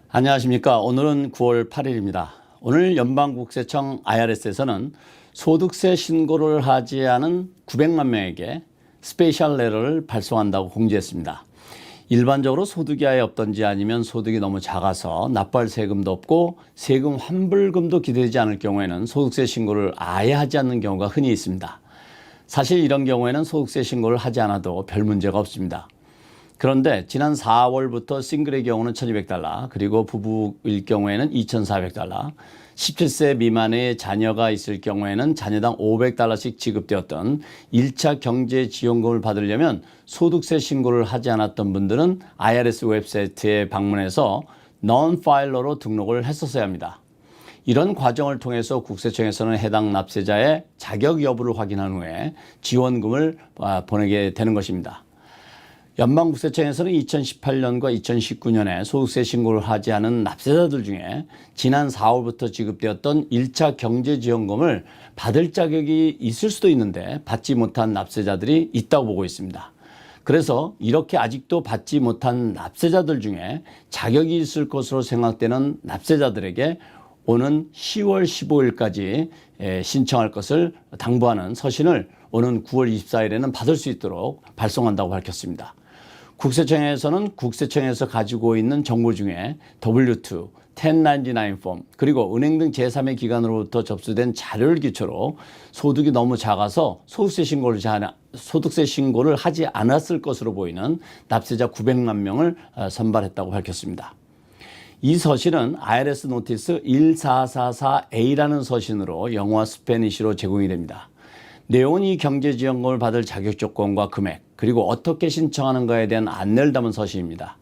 안녕하십니까. 오늘은 9월 8일입니다. 오늘 연방국세청 IRS에서는 소득세 신고를 하지 않은 900만 명에게 스페셜 레터를 발송한다고 공지했습니다. 일반적으로 소득이 아예 없던지 아니면 소득이 너무 작아서 납부할 세금도 없고 세금 환불금도 기대되지 않을 경우에는 소득세 신고를 아예 하지 않는 경우가 흔히 있습니다. 사실 이런 경우에는 소득세 신고를 하지 않아도 별 문제가 없습니다. 그런데 지난 4월부터 싱글의 경우는 $1,200, 그리고 부부일 경우에는 $2,400, 17세 미만의 자녀가 있을 경우에는 자녀당 $500씩 지급되었던 1차 경제지원금을 받으려면 소득세 신고를 하지 않았던 분들은 IRS 웹사이트에 방문해서 non-filer로 등록을 했었어야 합니다. 이런 과정을 통해서 국세청에서는 해당 납세자의 자격 여부를 확인한 후에 지원금을 보내게 되는 것입니다. 연방국세청에서는 2018년과 2019년에 소득세 신고를 하지 않은 납세자들 중에 지난 4월부터 지급되었던 1차 경제지원금을 받을 자격이 있을 수도 있는데 받지 못한 납세자들이 있다고 보고 있습니다. 그래서 이렇게 아직도 받지 못한 납세자들 중에 자격이 있을 것으로 생각되는 납세자들에게 오는 10월 15일까지 신청할 것을 당부하는 서신을 오는 9월 24일에는 받을 수 있도록 발송한다고 밝혔습니다. 국세청에서는 국세청에서 가지고 있는 정보 중에 W2, 1099 폼, 그리고 은행 등 제3의 기관으로부터 접수된 자료를 기초로 소득이 너무 작아서 소득세 신고를 하지 않았을 것으로 보이는 납세자 900만 명을 선발했다고 밝혔습니다. 이 서신은 IRS 노티스 1444A라는 서신으로 영어와 스페니쉬로 제공이 됩니다. 내용은 이 경제지원금을 받을 자격 조건과 금액, 그리고 어떻게 신청하는가에 대한 안내를 담은 서신입니다.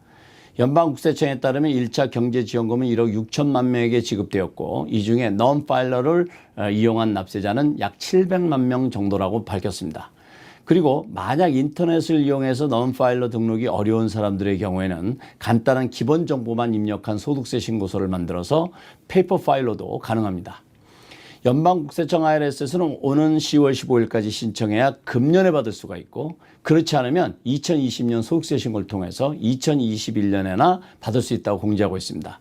연방국세청에 따르면 1차 경제지원금은 1억 6천만 명에게 지급되었고 이 중에 non-filer를 이용한 납세자는 약 700만 명 정도라고 밝혔습니다. 그리고 만약 인터넷을 이용해서 non-filer 등록이 어려운 사람들의 경우에는 간단한 기본 정보만 입력한 소득세 신고서를 만들어서 페이퍼 파일로도 가능합니다. 연방국세청 IRS에서는 오는 10월 15일까지 신청해야 금년에 받을 수가 있고 그렇지 않으면 2020년 소득세 신고를 통해서 2021년에나 받을 수 있다고 공지하고 있습니다.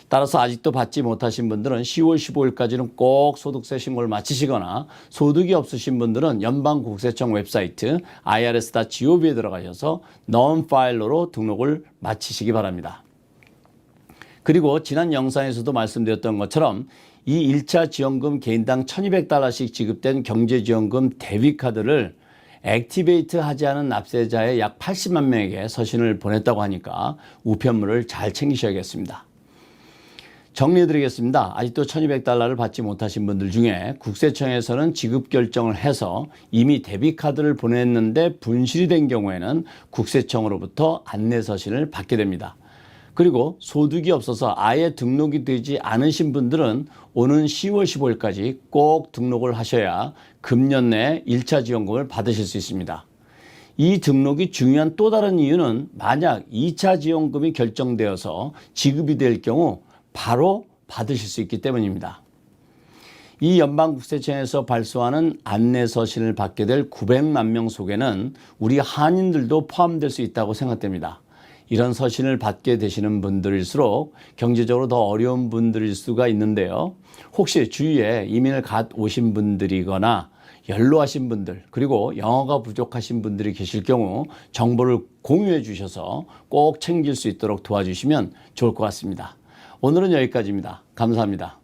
따라서 아직도 받지 못하신 분들은 10월 15일까지는 꼭 소득세 신고를 마치시거나 소득이 없으신 분들은 연방국세청 웹사이트 irs.gov에 들어가셔서 non-filer로 등록을 마치시기 바랍니다. 그리고 지난 영상에서도 말씀드렸던 것처럼 이 1차 지원금 개인당 $1,200씩 지급된 경제지원금 데비카드를 액티베이트 하지 않은 납세자의 약 80만 명에게 서신을 보냈다고 하니까 우편물을 잘 챙기셔야겠습니다. 정리해드리겠습니다. 아직도 $1,200를 받지 못하신 분들 중에 국세청에서는 지급 결정을 해서 이미 데비카드를 보냈는데 분실이 된 경우에는 국세청으로부터 안내 서신을 받게 됩니다. 그리고 소득이 없어서 아예 등록이 되지 않으신 분들은 오는 10월 15일까지 꼭 등록을 하셔야 금년 내에 1차 지원금을 받으실 수 있습니다. 이 등록이 중요한 또 다른 이유는 만약 2차 지원금이 결정되어서 지급이 될 경우 바로 받으실 수 있기 때문입니다. 이 연방국세청에서 발송하는 안내 서신을 받게 될 900만 명 속에는 우리 한인들도 포함될 수 있다고 생각됩니다. 이런 서신을 받게 되시는 분들일수록 경제적으로 더 어려운 분들일 수가 있는데요. 혹시 주위에 이민을 갓 오신 분들이거나 연로하신 분들, 그리고 영어가 부족하신 분들이 계실 경우 정보를 공유해 주셔서 꼭 챙길 수 있도록 도와주시면 좋을 것 같습니다. 오늘은 여기까지입니다. 감사합니다.